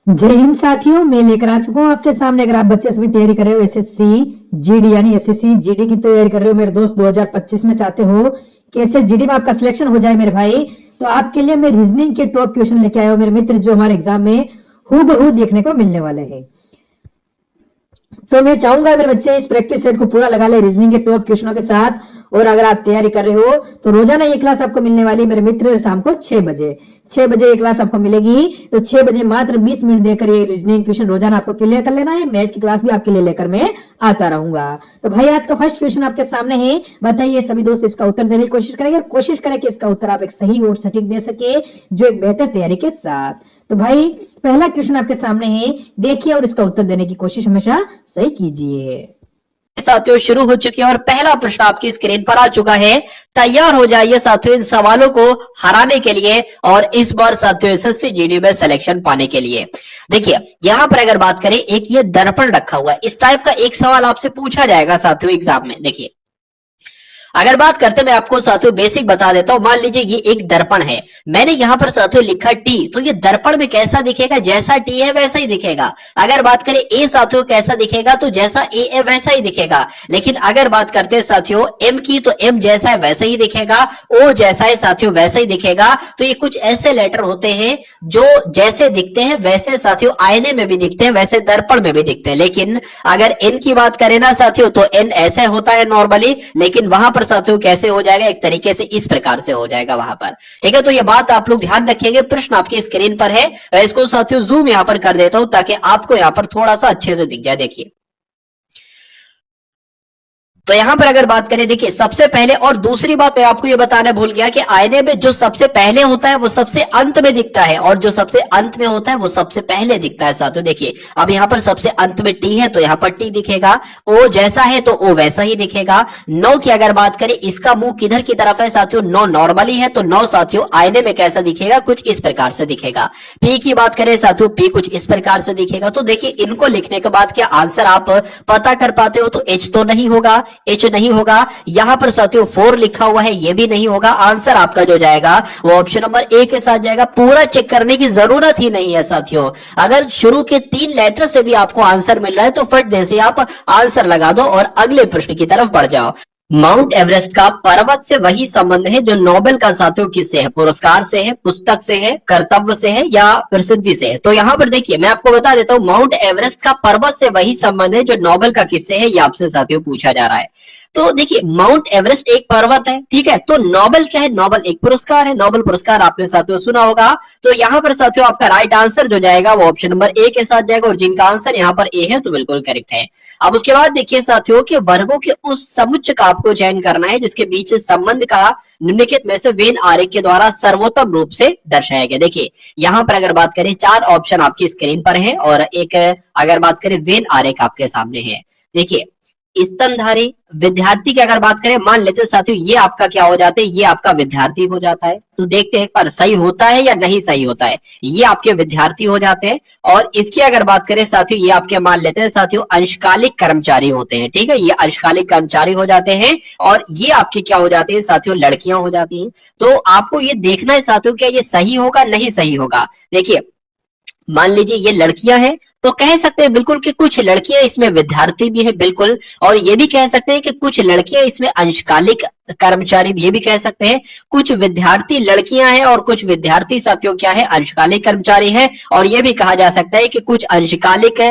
जय हिंद साथियों, मैं लेकर आ चुका हूँ आपके सामने। अगर आप बच्चे सभी तैयारी कर रहे हो एसएससी जीडी यानी एसएससी जीडी की तैयारी कर रहे हो मेरे दोस्त, 2025 में चाहते हो कि ऐसे जीडी में आपका सिलेक्शन हो जाए मेरे भाई, तो आपके लिए मैं रीजनिंग के टॉप क्वेश्चन लेके आया हूँ मेरे मित्र, जो हमारे एग्जाम में हूबहू देखने को मिलने वाले हैं। तो मैं चाहूंगा मेरे बच्चे इस प्रैक्टिस सेट को पूरा लगा ले रीजनिंग के टॉप क्वेश्चनों के साथ। और अगर आप तैयारी कर रहे हो तो रोजाना ये क्लास आपको मिलने वाली मेरे मित्र, शाम को 6 बजे। 6 बजे ये क्लास आपको मिलेगी, तो 6 बजे मात्र 20 मिनट देकर ये रीजनिंग क्वेश्चन रोजाना आपको क्लियर कर लेना है। मैथ की क्लास भी आपके लिए लेकर मैं आता रहूंगा। तो भाई आज का फर्स्ट क्वेश्चन आपके सामने है, बताइए सभी दोस्त इसका उत्तर देने की कोशिश करेंगे और कोशिश करें कि इसका उत्तर आप एक सही और सटीक दे सके, जो एक बेहतर तैयारी के साथ। तो भाई पहला क्वेश्चन आपके सामने है, देखिए और इसका उत्तर देने की कोशिश हमेशा सही कीजिए। साथियों शुरू हो चुकी है और पहला प्रश्न आपकी स्क्रीन पर आ चुका है। तैयार हो जाइए साथियों इन सवालों को हराने के लिए और इस बार साथियों एसएससी जीडी में सिलेक्शन पाने के लिए। देखिए यहां पर अगर बात करें, एक ये दर्पण रखा हुआ है, इस टाइप का एक सवाल आपसे पूछा जाएगा साथियों एग्जाम में। देखिए अगर बात करते मैं आपको साथियों बेसिक बता देता हूं। मान लीजिए ये एक दर्पण है, मैंने यहां पर साथियों लिखा टी, तो ये दर्पण में कैसा दिखेगा, जैसा टी है वैसा ही दिखेगा। अगर बात करें ए साथियों कैसा दिखेगा, तो जैसा ए है वैसा ही दिखेगा। लेकिन अगर बात करते हैं साथियों एम की, तो एम जैसा है वैसा ही दिखेगा, ओ जैसा है साथियों वैसा ही दिखेगा। तो ये कुछ ऐसे लेटर होते हैं जो जैसे दिखते हैं वैसे साथियों आईने में भी दिखते हैं, वैसे दर्पण में भी दिखते हैं। लेकिन अगर एन की बात करें ना साथियों, तो एन ऐसे होता है नॉर्मली, लेकिन वहां पर साथियों कैसे हो जाएगा, एक तरीके से इस प्रकार से हो जाएगा वहां पर। ठीक है, तो ये बात आप लोग ध्यान रखेंगे। प्रश्न आपकी स्क्रीन पर है, मैं इसको साथियों जूम यहां पर कर देता हूं ताकि आपको यहां पर थोड़ा सा अच्छे से दिख जाए। देखिए तो यहां पर अगर बात करें, देखिए सबसे पहले, और दूसरी बात मैं आपको ये बताना भूल गया कि आईने में जो सबसे पहले होता है वो सबसे अंत में दिखता है, और जो सबसे अंत में होता है वो सबसे पहले दिखता है साथियों। देखिए अब यहां पर सबसे अंत में टी है तो यहां पर टी दिखेगा, ओ जैसा है तो ओ वैसा ही दिखेगा। नौ की अगर बात करें, इसका मुंह किधर की तरफ है साथियों, नौ नॉर्मली है, तो नौ साथियों आईने में कैसा दिखेगा, कुछ इस प्रकार से दिखेगा। पी की बात करें साथियों, पी कुछ इस प्रकार से दिखेगा। तो देखिए इनको लिखने के बाद क्या आंसर आप पता कर पाते हो, तो एच तो नहीं होगा, एच नहीं होगा। यहां पर साथियों 4 लिखा हुआ है, ये भी नहीं होगा। आंसर आपका जो जाएगा वो ऑप्शन नंबर ए के साथ जाएगा। पूरा चेक करने की जरूरत ही नहीं है साथियों। अगर शुरू के 3 लेटर से भी आपको आंसर मिल रहा है तो फट दे से आप आंसर लगा दो और अगले प्रश्न की तरफ बढ़ जाओ। माउंट एवरेस्ट का पर्वत से वही संबंध है जो नोबेल का साथियों किससे है, पुरस्कार से है, पुस्तक से है, कर्तव्य से है या प्रसिद्धि से है। तो यहां पर देखिए मैं आपको बता देता हूं, माउंट एवरेस्ट का पर्वत से वही संबंध है जो नोबेल का किससे है, ये आपसे साथियों पूछा जा रहा है। तो देखिए माउंट एवरेस्ट एक पर्वत है, ठीक है, तो नोबेल क्या है, नोबेल एक पुरस्कार है। नोबेल पुरस्कार आपने साथियों सुना होगा। तो यहाँ पर साथियों आपका राइट आंसर जो जाएगा वो ऑप्शन नंबर ए के साथ जाएगा, और जिनका आंसर यहाँ पर ए है तो बिल्कुल करेक्ट है। अब उसके बाद देखिए साथियों के वर्गों के उस समुच्चय का आपको चयन करना है जिसके बीच संबंध का निम्नलिखित में से वेन आरेख के द्वारा सर्वोत्तम रूप से दर्शाया गया। देखिए यहाँ पर अगर बात करें 4 ऑप्शन आपकी स्क्रीन पर है, और एक अगर बात करें वेन आरेख आपके सामने है। देखिए स्तनधारी विद्यार्थी की अगर बात करें, मान लेते हैं साथियों ये आपका क्या हो जाता है, ये आपका विद्यार्थी हो जाता है। तो देखते हैं एक बार सही होता है या नहीं सही होता है। ये आपके विद्यार्थी हो जाते हैं, और इसकी अगर बात करें साथियों, ये आपके मान लेते हैं साथियों अंशकालिक कर्मचारी होते हैं। ठीक है, ये अंशकालिक कर्मचारी हो जाते हैं, और ये आपके क्या हो जाते हैं साथियों, लड़कियां हो जाती हैं। तो आपको ये देखना है साथियों क्या ये सही होगा नहीं सही होगा। देखिए मान लीजिए ये लड़कियां हैं, तो कह सकते हैं बिल्कुल कि कुछ लड़कियां इसमें विद्यार्थी भी है बिल्कुल, और ये भी कह सकते हैं कि कुछ लड़कियां इसमें अंशकालिक कर्मचारी, ये भी कह सकते हैं कुछ विद्यार्थी लड़कियां हैं और कुछ विद्यार्थी साथियों क्या है, अंशकालिक कर्मचारी है। और ये भी कहा जा सकता है कि कुछ अंशकालिक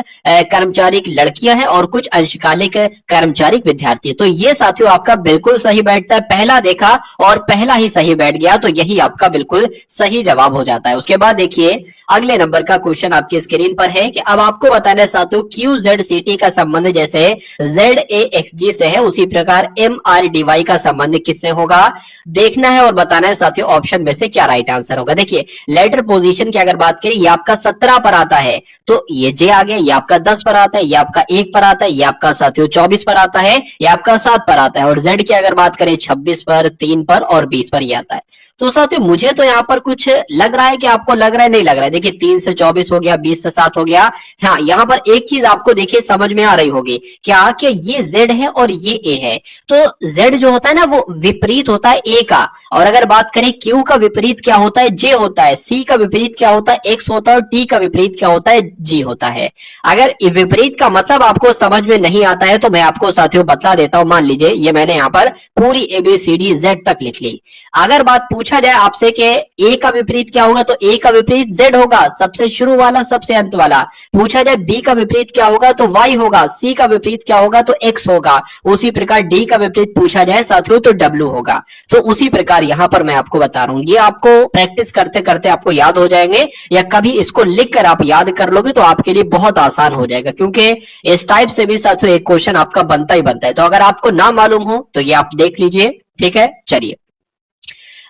कर्मचारी लड़कियां हैं और कुछ अंशकालिक कर्मचारी विद्यार्थी। तो ये साथियों आपका बिल्कुल सही बैठता है, पहला देखा और पहला ही सही बैठ गया, तो यही आपका बिल्कुल सही जवाब हो जाता है। उसके बाद देखिए अगले नंबर का क्वेश्चन आपकी स्क्रीन पर है कि अब आपको बताना है साथियों QZCT का संबंध जैसे ZAXG से है, उसी प्रकार MRDY का संबंध किससे होगा, देखना है और बताना है साथियों ऑप्शन में से क्या राइट आंसर होगा। देखिए लेटर पोजीशन की अगर बात करें, ये आपका 17 पर आता है, तो ये जे आ गया, ये आपका 10 पर आता है, ये आपका 1 पर आता है, ये आपका साथियों 24 पर आता है, ये आपका 7 पर आता है, और जेड की अगर बात करें 26 पर, 3 पर और 20 पर ही आता है। तो साथियों मुझे तो यहाँ पर कुछ लग रहा है कि आपको लग रहा है, नहीं लग रहा है। देखिए 3 से 24 हो गया, 20 से 7 हो गया। हाँ, यहाँ पर एक चीज आपको देखिए समझ में आ रही होगी, क्या कि ये Z है और ये A है। तो Z जो होता है ना वो विपरीत होता है A का, और अगर बात करें Q का विपरीत क्या होता है, J होता है। C का विपरीत क्या होता है, X होता है। और T का विपरीत क्या होता है, G होता है। अगर विपरीत का मतलब आपको समझ में नहीं आता है तो मैं आपको साथियों बता देता हूं। मान लीजिए ये मैंने यहाँ पर पूरी ABCD Z तक लिख ली। अगर बात पूछा जाए आपसे कि A का विपरीत क्या होगा, तो A का विपरीत Z होगा, सबसे शुरू वाला सबसे अंत वाला। पूछा जाए B का विपरीत क्या होगा, तो Y होगा। C का विपरीत क्या होगा, तो X होगा। उसी प्रकार D का विपरीत पूछा जाए साथियों तो W होगा। तो उसी प्रकार यहाँ पर मैं आपको बता रहा हूँ, ये आपको प्रैक्टिस करते करते आपको याद हो जाएंगे, या कभी इसको लिख कर आप याद कर लोगे तो आपके लिए बहुत आसान हो जाएगा, क्योंकि इस टाइप से भी साथियों एक क्वेश्चन आपका बनता ही बनता है। तो अगर आपको ना मालूम हो तो ये आप देख लीजिए, ठीक है। चलिए,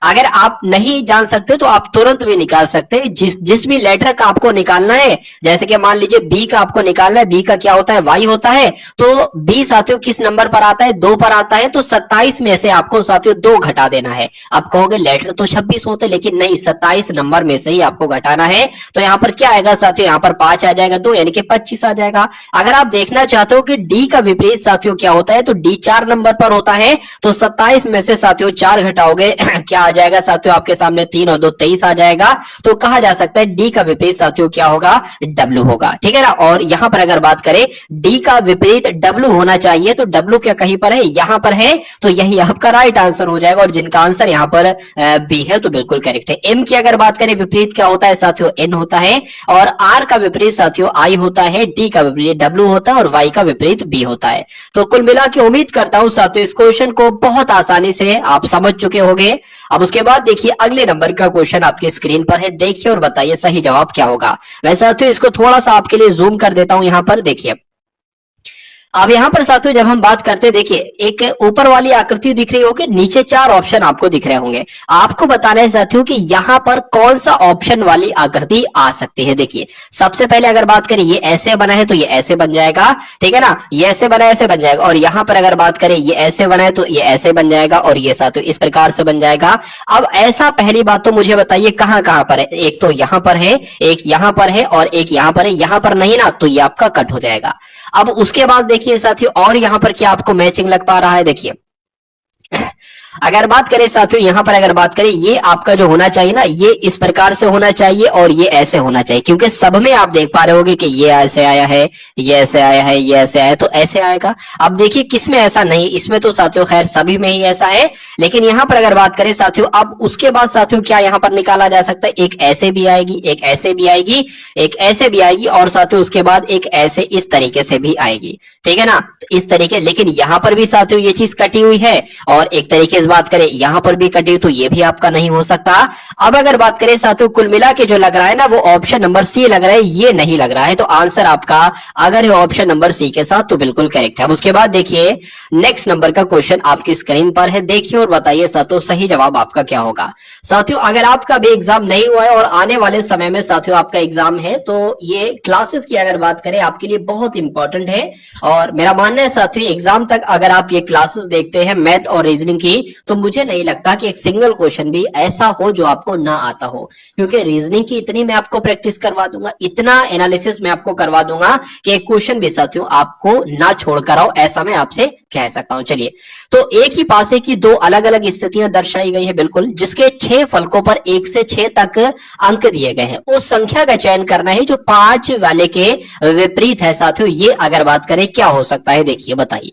अगर आप नहीं जान सकते तो आप तुरंत भी निकाल सकते हैं। जिस भी लेटर का आपको निकालना है, जैसे कि मान लीजिए बी का आपको निकालना है, बी का क्या होता है, वाई होता है। तो बी साथियों किस नंबर पर आता है, 2 पर आता है। तो 27 में से आपको साथियों 2 घटा देना है। आप कहोगे लेटर तो 26 होते, लेकिन नहीं, 27 नंबर में से ही आपको घटाना है। तो यहाँ पर क्या आएगा साथियों, यहाँ पर 5 आ जाएगा, 2 यानी कि 25 आ जाएगा। अगर आप देखना चाहते हो कि डी का विपरीत साथियों क्या होता है, तो डी 4 नंबर पर होता है। तो 27 में से साथियों 4 घटाओगे क्या आ जाएगा साथियों, आपके सामने 3 और 2 23 आ जाएगा। तो कहा जा सकता है डी का विपरीत साथियों क्या होगा, डब्ल्यू होगा, ठीक है ना। और यहां पर अगर बात करें डी का विपरीत डब्ल्यू होना चाहिए, तो डब्ल्यू क्या कहीं पर है, यहां पर है। तो यही आपका राइट आंसर हो जाएगा। और जिनका आंसर यहां पर बी है तो बिल्कुल करेक्ट है। एम की अगर बात करें विपरीत क्या होता है साथियों, एन होता है। और आर का विपरीत साथियों आई होता है। डी का विपरीत डब्ल्यू होता है। और वाई का विपरीत बी होता है। तो कुल मिला के उम्मीद करता हूं साथियों इस क्वेश्चन को बहुत आसानी से आप समझ चुके होंगे। अब उसके बाद देखिए अगले नंबर का क्वेश्चन आपकी स्क्रीन पर है, देखिए और बताइए सही जवाब क्या होगा। मैं साथियों इसको थोड़ा सा आपके लिए जूम कर देता हूं, यहां पर देखिए। अब यहां पर साथियों जब हम बात करते हैं, देखिए एक ऊपर वाली आकृति दिख रही होगी, नीचे 4 ऑप्शन आपको दिख रहे होंगे। आपको बताना है साथियों कि यहां पर कौन सा ऑप्शन वाली आकृति आ सकती है। देखिए सबसे पहले अगर बात करें, ये ऐसे बना है तो ये ऐसे बन जाएगा, ठीक है ना। ये ऐसे बना है, ऐसे बन जाएगा। और यहां पर अगर बात करें ये ऐसे बना है तो ये ऐसे बन जाएगा। और ये साथियों इस प्रकार से बन जाएगा। अब ऐसा पहली बात तो मुझे बताइए कहां कहां पर है। एक तो यहां पर है, एक यहां पर है, और एक यहां पर है। यहां पर नहीं ना, तो ये आपका कट हो जाएगा। अब उसके बाद देखिए साथियों और यहां पर क्या आपको मैचिंग लग पा रहा है, देखिए अगर बात करें साथियों, यहां पर अगर बात करें, ये आपका जो होना चाहिए ना, ये इस प्रकार से होना चाहिए और ये ऐसे होना चाहिए, क्योंकि सब में आप देख पा रहे होगे कि ये ऐसे आया है, ये ऐसे आया है, ये ऐसे आया है, तो ऐसे आएगा। अब देखिए किसमें ऐसा नहीं, इसमें तो साथियों खैर सभी में ही ऐसा है। लेकिन यहां पर अगर बात करें साथियों, अब उसके बाद साथियों क्या यहां पर निकाला जा सकता है, एक ऐसे भी आएगी, एक ऐसे भी आएगी, एक ऐसे भी आएगी, और साथियों उसके बाद एक ऐसे इस तरीके से भी आएगी, ठीक है ना। तो इस तरीके, लेकिन यहां पर भी साथियों ये चीज कटी हुई है। और एक तरीके से बात करें यहां पर भी कटी, तो ये भी आपका नहीं हो सकता। अब अगर बात करें साथियों कुल मिला के जो लग रहा है ना, वो ऑप्शन नंबर सी लग रहा है, ये नहीं लग रहा है। तो आंसर आपका अगर है ऑप्शन नंबर सी के साथ तो बिल्कुल करेक्ट है। अब उसके बाद देखिए नेक्स्ट नंबर का क्वेश्चन आपकी स्क्रीन पर है, देखिए और बताइए साथियों सही जवाब आपका क्या होगा। साथियों अगर आपका भी एग्जाम नहीं हुआ है और आने वाले समय में साथियों आपका एग्जाम है, तो ये क्लासेस की अगर बात करें आपके लिए बहुत इंपॉर्टेंट है। और मेरा मानना है साथियों एग्जाम तक अगर आप ये क्लासेस देखते हैं मैथ और रीजनिंग की, तो मुझे नहीं लगता कि एक सिंगल क्वेश्चन भी ऐसा हो जो आपको ना आता हो, क्योंकि रीजनिंग की इतनी मैं आपको प्रैक्टिस करवा दूंगा, इतना एनालिसिस मैं आपको करवा दूंगा कि एक क्वेश्चन भी साथियों आपको ना छोड़कर आओ, ऐसा मैं आपसे कह सकता हूं। चलिए, तो एक ही पासे की 2 अलग अलग स्थितियां दर्शाई गई है बिल्कुल, जिसके 6 फलकों पर 1 से 6 तक अंक दिए गए हैं। उस संख्या का चयन करना है जो 5 वाले के विपरीत है। साथियों ये अगर बात करें क्या हो सकता है, देखिए बताइए।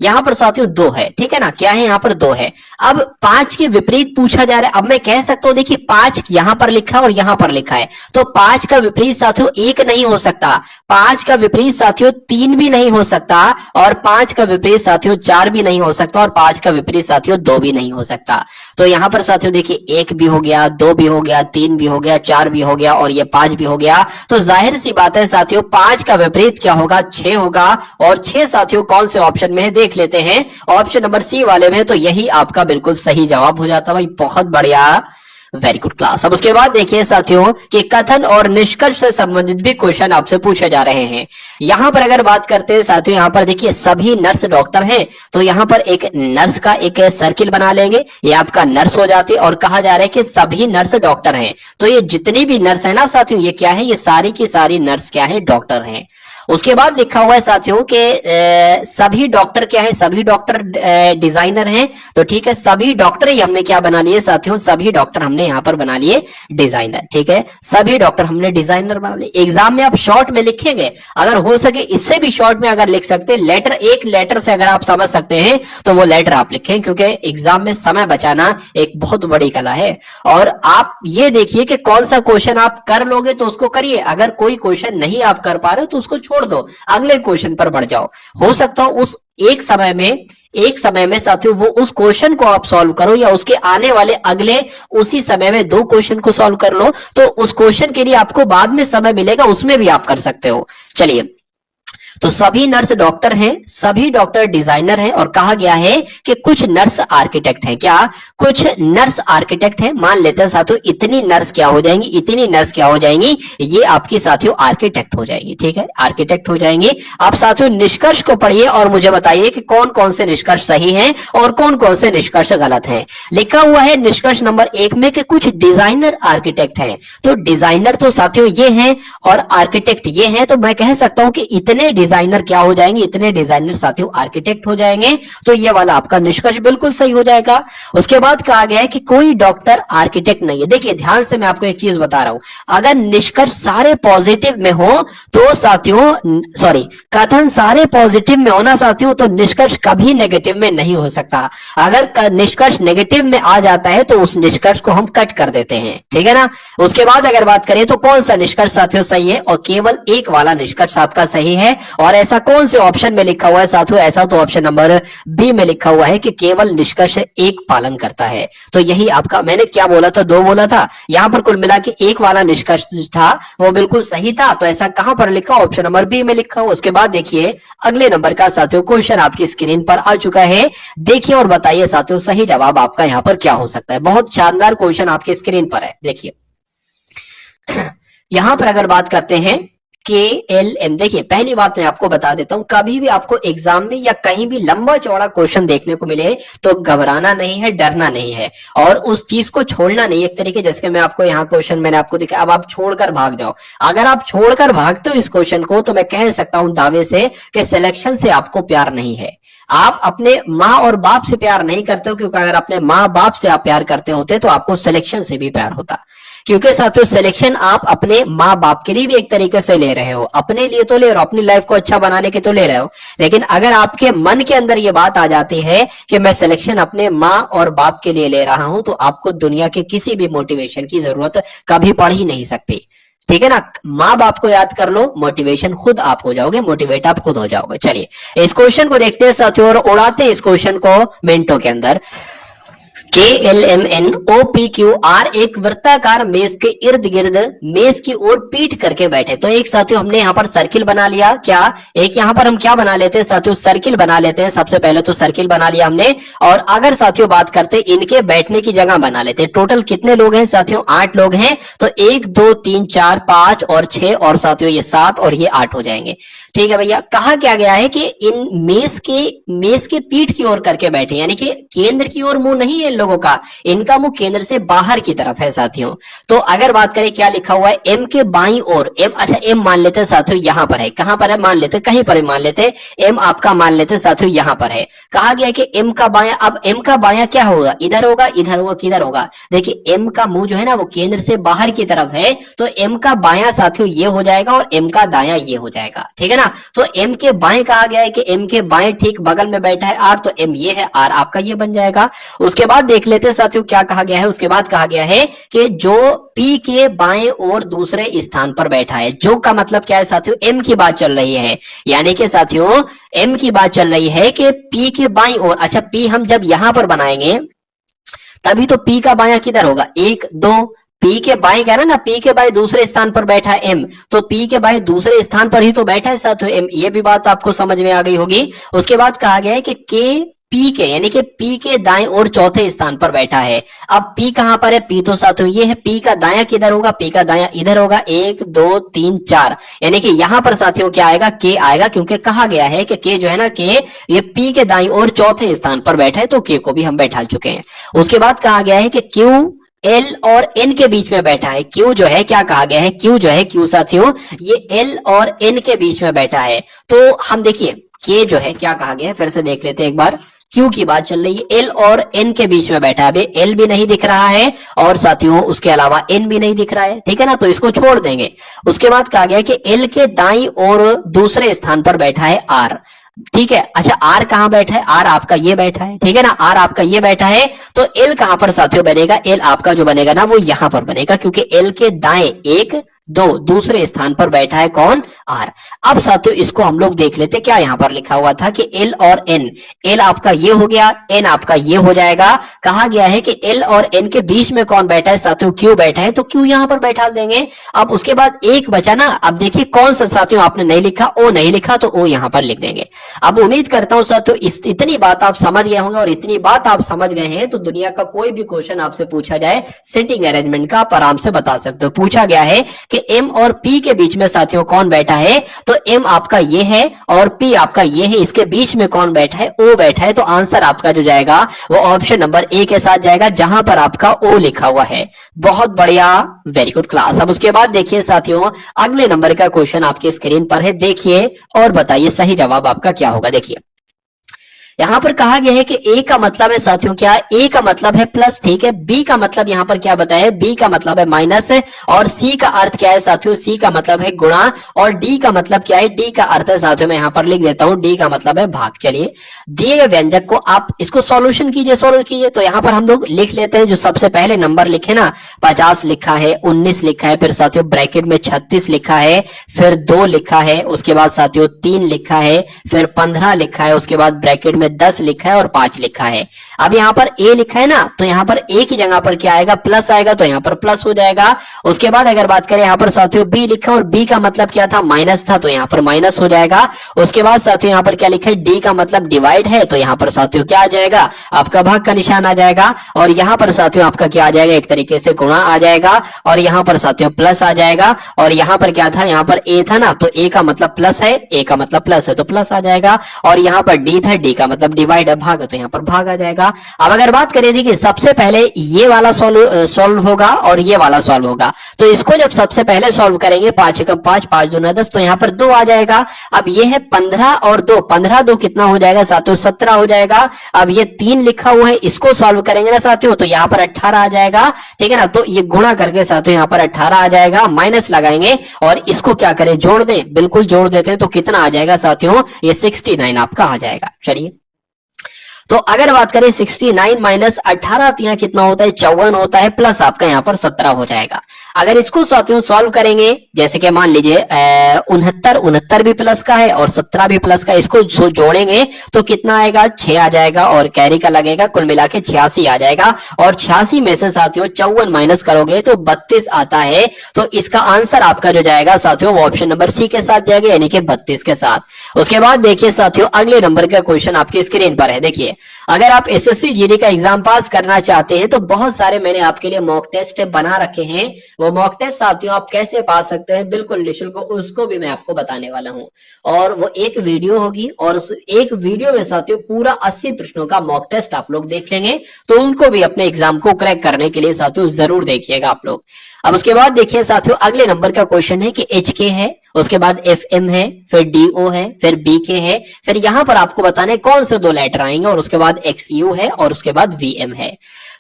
यहां पर साथियों 2 है, ठीक है ना, क्या है यहां पर 2 है। अब 5 के विपरीत पूछा जा रहा है। अब मैं कह सकता हूं देखिए 5 यहां पर लिखा है और यहां पर लिखा है, तो 5 का विपरीत साथियों 1 नहीं हो सकता, 5 का विपरीत साथियों 3 भी नहीं हो सकता, और 5 का विपरीत साथियों 4 भी नहीं हो सकता, और 5 का विपरीत साथियों 2 भी नहीं हो सकता। तो यहां पर साथियों देखिए 1 भी हो गया, 2 भी हो गया, 3 भी हो गया, 4 भी हो गया, और ये 5 भी हो गया। तो जाहिर सी बात है साथियों 5 का विपरीत क्या होगा, 6 होगा। और 6 साथियों कौन से ऑप्शन में है देख लेते हैं, ऑप्शन नंबर सी वाले में, तो यही आपका बिल्कुल सही जवाब हो जाता है भाई। बहुत बढ़िया, वेरी गुड क्लास। अब उसके बाद देखिए साथियों कि कथन और निष्कर्ष से संबंधित भी क्वेश्चन आपसे पूछे जा रहे हैं। यहां पर अगर बात करते हैं साथियों, यहां पर देखिए सभी नर्स डॉक्टर हैं, तो यहां पर एक नर्स का एक सर्किल बना लेंगे, ये आपका नर्स हो जाती है और कहा जा रहा है कि सभी नर्स डॉक्टर हैं। तो ये जितनी भी नर्स है ना साथियों, ये क्या है, ये सारी की सारी नर्स क्या है, डॉक्टर हैं। उसके बाद लिखा हुआ है साथियों के सभी डॉक्टर क्या है, सभी डॉक्टर डिजाइनर हैं। तो ठीक है, सभी डॉक्टर ही हमने क्या बना लिए साथियों, सभी डॉक्टर हमने यहां पर बना लिए डिजाइनर। ठीक है, सभी डॉक्टर हमने डिजाइनर बना लिए। एग्जाम में आप शॉर्ट में लिखेंगे, अगर हो सके इससे भी शॉर्ट में अगर लिख सकते हैं, लेटर एक लेटर से अगर आप समझ सकते हैं तो वो लेटर आप लिखें, क्योंकि एग्जाम में समय बचाना एक बहुत बड़ी कला है। और आप ये देखिए कि कौन सा क्वेश्चन आप कर लोगे तो उसको करिए, अगर कोई क्वेश्चन नहीं आप कर पा रहे हो तो उसको छोड़ दो, अगले क्वेश्चन पर बढ़ जाओ। हो सकता हो उस एक समय में साथियों वो उस क्वेश्चन को आप सॉल्व करो, या उसके आने वाले अगले उसी समय में 2 क्वेश्चन को सॉल्व कर लो, तो उस क्वेश्चन के लिए आपको बाद में समय मिलेगा, उसमें भी आप कर सकते हो। चलिए, तो सभी नर्स डॉक्टर हैं, सभी डॉक्टर डिजाइनर हैं, और कहा गया है कि कुछ नर्स आर्किटेक्ट हैं। क्या, कुछ नर्स आर्किटेक्ट हैं। मान लेते हैं साथियों इतनी नर्स क्या हो जाएंगी, इतनी नर्स क्या हो जाएंगी, ये आपकी साथियों आर्किटेक्ट हो जाएंगी। ठीक है, आर्किटेक्ट हो जाएंगी। आप साथियों निष्कर्ष को पढ़िए और मुझे बताइए कि कौन कौन से निष्कर्ष सही हैं और कौन कौन से निष्कर्ष गलत हैं। लिखा हुआ है निष्कर्ष नंबर 1 में कि कुछ डिजाइनर आर्किटेक्ट हैं। तो डिजाइनर तो साथियों ये हैं और आर्किटेक्ट ये हैं, तो मैं कह सकता हूं कि इतने डिजाइनर क्या हो जाएंगे, इतने डिजाइनर साथियों आर्किटेक्ट हो जाएंगे। तो ये वाला आपका निष्कर्ष बिल्कुल सही हो जाएगा। उसके बाद कहा गया है कि कोई डॉक्टर आर्किटेक्ट नहीं है। देखिए ध्यान से मैं आपको एक चीज बता रहा हूं, अगर निष्कर्ष सारे पॉजिटिव में हो तो साथियों, सॉरी, कथन सारे पॉजिटिव में होना साथियों, तो निष्कर्ष कभी नेगेटिव में नहीं हो सकता। अगर निष्कर्ष नेगेटिव में आ जाता है तो उस निष्कर्ष को हम कट कर देते हैं। ठीक है ना। उसके बाद अगर बात करें तो कौन सा निष्कर्ष साथियों सही है, और केवल एक वाला निष्कर्ष आपका सही है। और ऐसा कौन से ऑप्शन में लिखा हुआ है साथियों, ऐसा तो ऑप्शन नंबर बी में लिखा हुआ है कि केवल निष्कर्ष एक पालन करता है। तो यही आपका, मैंने क्या बोला था, 2 बोला था, यहां पर कुल मिला के एक वाला निष्कर्ष था वो बिल्कुल सही था। तो ऐसा कहां पर लिखा, ऑप्शन नंबर बी में लिखा हुआ। उसके बाद देखिए अगले नंबर का साथियों क्वेश्चन आपकी स्क्रीन पर आ चुका है। देखिए और बताइए साथियों सही जवाब आपका यहां पर क्या हो सकता है। बहुत शानदार क्वेश्चन आपकी स्क्रीन पर है। देखिए यहां पर अगर बात करते हैं KLM, देखिए पहली बात मैं आपको बता देता हूं, कभी भी आपको एग्जाम में या कहीं भी लंबा चौड़ा क्वेश्चन देखने को मिले तो घबराना नहीं है, डरना नहीं है, और उस चीज को छोड़ना नहीं। एक तरीके जैसे मैं आपको यहाँ क्वेश्चन मैंने आपको दिखाया, अब आप छोड़कर भाग जाओ। अगर आप छोड़कर भागते हो इस क्वेश्चन को तो मैं कह सकता हूं दावे से कि सिलेक्शन से आपको प्यार नहीं है। आप अपने माँ और बाप से प्यार नहीं करते हो, क्योंकि अगर अपने माँ बाप से आप प्यार करते होते तो आपको सिलेक्शन से भी प्यार होता। क्योंकि साथियों सिलेक्शन आप अपने माँ बाप के लिए भी एक तरीके से ले रहे हो, अपने लिए तो ले रहे हो, अपनी लाइफ को अच्छा बनाने के तो ले रहे हो, लेकिन अगर आपके मन के अंदर ये बात आ जाती है कि मैं सिलेक्शन अपने माँ और बाप के लिए ले रहा हूं, तो आपको दुनिया के किसी भी मोटिवेशन की जरूरत कभी पड़ ही नहीं सकती। ठीक है ना। माँ बाप को याद कर लो, मोटिवेशन खुद आप हो जाओगे, मोटिवेट आप खुद हो जाओगे। चलिए इस क्वेश्चन को देखते हैं साथियों और उड़ाते हैं इस क्वेश्चन को मिनटों के अंदर। KLMNOPQR एक वृत्ताकार मेज के इर्द गिर्द मेज की ओर पीठ करके बैठे। तो एक साथियों हमने यहाँ पर सर्किल बना लिया। क्या, एक यहाँ पर हम क्या बना लेते हैं साथियों, सर्किल बना लेते हैं। सबसे पहले तो सर्किल बना लिया हमने, और अगर साथियों बात करते इनके बैठने की जगह बना लेते हैं। टोटल कितने लोग हैं साथियों, 8 लोग हैं। तो 1 2 3 4 5 और 6 और साथियों ये 7 और ये 8 हो जाएंगे। ठीक है भैया। कहा क्या गया है कि इन मेज के पीठ की ओर करके बैठे, यानी कि केंद्र की ओर मुंह नहीं है इन लोगों का, इनका मुंह केंद्र से बाहर की तरफ है साथियों। तो अगर बात करें क्या लिखा हुआ है, एम के बाईं ओर, एम, अच्छा एम मान लेते हैं साथियों यहां पर है, कहां पर है मान लेते, कहीं पर मान लेते, एम आपका मान लेते साथियों यहां पर है। कहा गया कि एम का बायां, अब एम का बायां क्या होगा, इधर होगा, इधर होगा, किधर होगा। देखिए एम का मुंह जो है ना वो केंद्र से बाहर की तरफ है, तो एम का बायां साथियों ये हो जाएगा और एम का दायां ये हो जाएगा। ठीक है ना। तो एम के बाएं कहा गया है कि एम के बाएं ठीक बगल में बैठा है आर, तो एम ये है, आर आपका ये बन जाएगा। उसके बाद देख लेते हैं साथियों क्या कहा गया है। उसके बाद कहा गया है कि जो पी के बाएं और दूसरे स्थान पर बैठा है, जो का मतलब क्या है साथियों, एम की बात चल रही है, यानी कि साथियों एम की बात चल रही है कि पी के बाएं ओर, अच्छा पी हम जब यहां पर बनाएंगे तभी तो पी का बायां किधर होगा, 1 2, पी के बाएं कह रहा ना, पी के बाएं दूसरे स्थान पर बैठा है एम, तो पी के बाएं दूसरे स्थान पर ही तो बैठा है साथियों एम, ये भी बात आपको समझ में आ गई होगी। उसके बाद कहा गया है कि के पी के, यानी कि पी के दाएं और चौथे स्थान पर बैठा है। अब पी कहां पर है? पी तो साथियों ये है, पी का दायां किधर होगा? पी का दायां इधर होगा, 1 2 3 4, यानी कि यहां पर साथियों क्या आएगा? के आएगा, क्योंकि कहा गया है कि के जो है ना, के ये पी के दाईं और चौथे स्थान पर बैठा है, तो के को भी हम बैठा चुके हैं। उसके बाद कहा गया है कि क्यू एल और एन के बीच में बैठा है। क्यू जो है, क्या कहा गया है? क्यू जो है, क्यू साथियों ये एल और एन के बीच में बैठा है। तो हम देखिए के जो है क्या कहा गया है, फिर से देख लेते हैं एक बार। क्यू की बात चल रही है, एल और एन के बीच में बैठा है। अभी एल भी नहीं दिख रहा है और साथियों उसके अलावा एन भी नहीं दिख रहा है, ठीक है ना, तो इसको छोड़ देंगे। उसके बाद कहा गया है कि एल के दाईं और दूसरे स्थान पर बैठा है आर, ठीक है। अच्छा आर कहां बैठा है? आर आपका ये बैठा है, ठीक है ना, आर आपका ये बैठा है। तो एल कहां पर साथियों बनेगा? एल आपका जो बनेगा ना वो यहां पर बनेगा, क्योंकि एल के दाएं 1 2 दूसरे स्थान पर बैठा है कौन? आर। अब साथियों इसको हम लोग देख लेते, क्या यहां पर लिखा हुआ था कि एल और एन, एल आपका ये हो गया, एन आपका ये हो जाएगा। कहा गया है कि एल और एन के बीच में कौन बैठा है? साथियों क्यू बैठा है, तो क्यू यहां पर बैठा देंगे। अब उसके बाद एक बचा ना, अब देखिए कौन सा साथियों आपने नहीं लिखा? ओ नहीं लिखा, तो ओ यहां पर लिख देंगे। अब उम्मीद करता हूं साथियों इतनी बात आप समझ गए होंगे, और इतनी बात आप समझ गए हैं तो दुनिया का कोई भी क्वेश्चन आपसे पूछा जाए सिटिंग अरेंजमेंट का, आप आराम से बता सकते हो। पूछा गया है कि एम और पी के बीच में साथियों कौन बैठा है? तो एम आपका ये है और पी आपका ये है, इसके बीच में कौन बैठा है? ओ बैठा है। तो आंसर आपका जो जाएगा वो ऑप्शन नंबर ए के साथ जाएगा, जहां पर आपका ओ लिखा हुआ है। बहुत बढ़िया, वेरी गुड क्लास। अब उसके बाद देखिए साथियों अगले नंबर का क्वेश्चन आपकी स्क्रीन पर है, देखिए और बताइए सही जवाब आपका क्या होगा। देखिए यहां पर कहा गया है कि ए का मतलब है साथियों क्या? ए का मतलब है प्लस, ठीक है। बी का मतलब यहां पर क्या बताया? बी का मतलब है माइनस है। और सी का अर्थ क्या है साथियों? सी का मतलब है गुणा। और डी का मतलब क्या है? डी का अर्थ है साथियों, मैं यहां पर लिख देता हूं, डी का मतलब है भाग। चलिए दिए गए व्यंजक को आप इसको सॉल्यूशन कीजिए, सॉल्व कीजिए। तो यहां पर हम लोग लिख लेते हैं, जो सबसे पहले नंबर लिखे ना, 50 लिखा है, 19 लिखा है, फिर साथियों ब्रैकेट में 36 लिखा है, फिर 2 लिखा है, उसके बाद साथियों 3 लिखा है, फिर 15 लिखा है, उसके बाद ब्रैकेट में 10 लिखा है और 5 लिखा है। अब यहां पर ए लिखा है ना, तो यहां पर ए की जगह पर क्या आएगा? प्लस आएगा, तो यहां पर प्लस हो जाएगा। उसके बाद अगर बात करें यहां पर साथियों बी लिखा है और बी का मतलब क्या था? माइनस था, तो यहां पर माइनस हो जाएगा। उसके बाद साथियों यहां पर क्या लिखा है? डी का मतलब डिवाइड है, तो यहां पर साथियों क्या आ जाएगा? आपका भाग का निशान आ जाएगा। और यहां पर साथियों आपका क्या आ जाएगा? एक तरीके से गुणा आ जाएगा। और यहां पर साथियों प्लस आ जाएगा। और यहां पर क्या था? यहां पर ए था ना, तो ए का मतलब प्लस है, ए का मतलब प्लस है तो प्लस आ जाएगा। और यहां पर डी था, डी का मतलब डिवाइड है, भाग, तो यहां पर भाग आ जाएगा। अब अगर बात करें देखिए सबसे पहले ये वाला सॉल्व होगा और ये वाला सॉल्व होगा, तो इसको जब सबसे पहले सॉल्व करेंगे 5 एकम 5 5 दूना 10, तो यहां पर 2 आ जाएगा। अब ये है 15 और 2, 15 2 कितना हो जाएगा साथियों? 17 हो जाएगा। अब ये 3 लिखा हुआ है, इसको सॉल्व करेंगे ना साथियों, तो यहां पर 18 आ जाएगा, ठीक है ना। तो ये गुणा करके साथियों यहां पर 18 आ जाएगा, माइनस लगाएंगे और इसको क्या करें? जोड़ दें, बिल्कुल जोड़ देते हैं, तो कितना आ जाएगा साथियों? ये 69 आपका आ जाएगा। चलिए तो अगर बात करें 69 माइनस 18 तो यहाँ कितना होता है? 54 होता है, प्लस आपका यहाँ पर 17 हो जाएगा। अगर इसको साथियों सॉल्व करेंगे, जैसे कि मान लीजिए 69 भी प्लस का है और 17 भी प्लस का, इसको जोड़ेंगे तो कितना आएगा? 6 आ जाएगा और कैरी का लगेगा, कुल मिला के 86 आ जाएगा। और 86 में से साथियों 54 माइनस करोगे तो 32 आता है। तो इसका आंसर आपका जो जाएगा साथियों वो ऑप्शन नंबर सी के साथ जाएगा, यानी कि 32 के साथ। उसके बाद देखिए साथियों अगले नंबर का क्वेश्चन आपकी स्क्रीन पर है। देखिए अगर आप एसएससी जीडी का एग्जाम पास करना चाहते हैं तो बहुत सारे मैंने आपके लिए मॉक टेस्ट बना रखे हैं। वो मॉक टेस्ट साथियों आप कैसे पा सकते हैं बिल्कुल निःशुल्क, उसको भी मैं आपको बताने वाला हूं। और वो एक वीडियो होगी और उस एक वीडियो में साथियों पूरा 80 प्रश्नों का मॉक टेस्ट आप लोग देख लेंगे, तो उनको भी अपने एग्जाम को क्रैक करने के लिए साथियों जरूर देखिएगा आप लोग। अब उसके बाद देखिए साथियों अगले नंबर का क्वेश्चन है कि HK है, उसके बाद FM है, फिर DO है, फिर BK है, फिर यहां पर आपको बताना है कौन से 2 लेटर आएंगे, और उसके बाद XU है और उसके बाद VM है।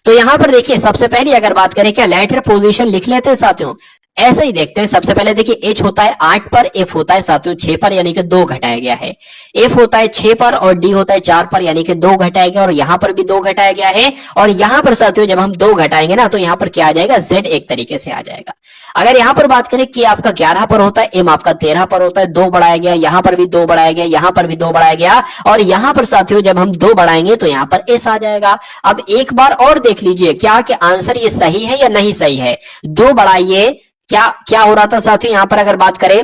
तो यहां पर देखिए सबसे पहले अगर बात करें क्या लेटर पोजीशन लिख लेते हैं साथियों, ऐसे ही देखते हैं। सबसे पहले देखिए H होता है 8 पर, F होता है साथियों 6 पर, यानी कि 2 घटाया गया है। F होता है 6 पर और D होता है 4 पर, यानी कि 2 घटाया गया, और यहां पर भी 2 घटाया गया है। और यहां पर साथियों जब हम 2 घटाएंगे ना तो यहां पर क्या आ जाएगा? Z एक तरीके से आ जाएगा। अगर यहां पर बात करें कि आपका 11 पर होता है, M आपका 13 पर होता है, 2 बढ़ाया गया, यहां पर भी 2 बढ़ाया गया, यहां पर भी 2 बढ़ाया गया, और यहां पर साथियों जब हम 2 बढ़ाएंगे तो यहां पर S आ जाएगा। अब एक बार और देख लीजिए क्या कि आंसर ये सही है या नहीं सही है। 2 बढ़ाइए, क्या क्या हो रहा था साथियों? यहां पर अगर बात करें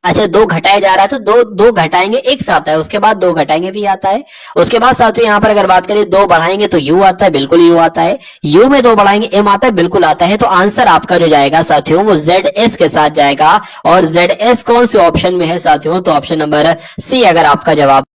अच्छा, दो घटाया जा रहा है तो दो दो घटाएंगे एक्स आता है, उसके बाद दो घटाएंगे भी आता है। उसके बाद साथियों यहाँ पर अगर बात करें दो बढ़ाएंगे तो यू आता है, बिल्कुल यू आता है। यू में दो बढ़ाएंगे एम आता है, बिल्कुल आता है। तो आंसर आपका जो जाएगा साथियों वो जेड एस के साथ जाएगा। और जेड एस कौन से ऑप्शन में है साथियों? तो ऑप्शन नंबर सी अगर आपका जवाब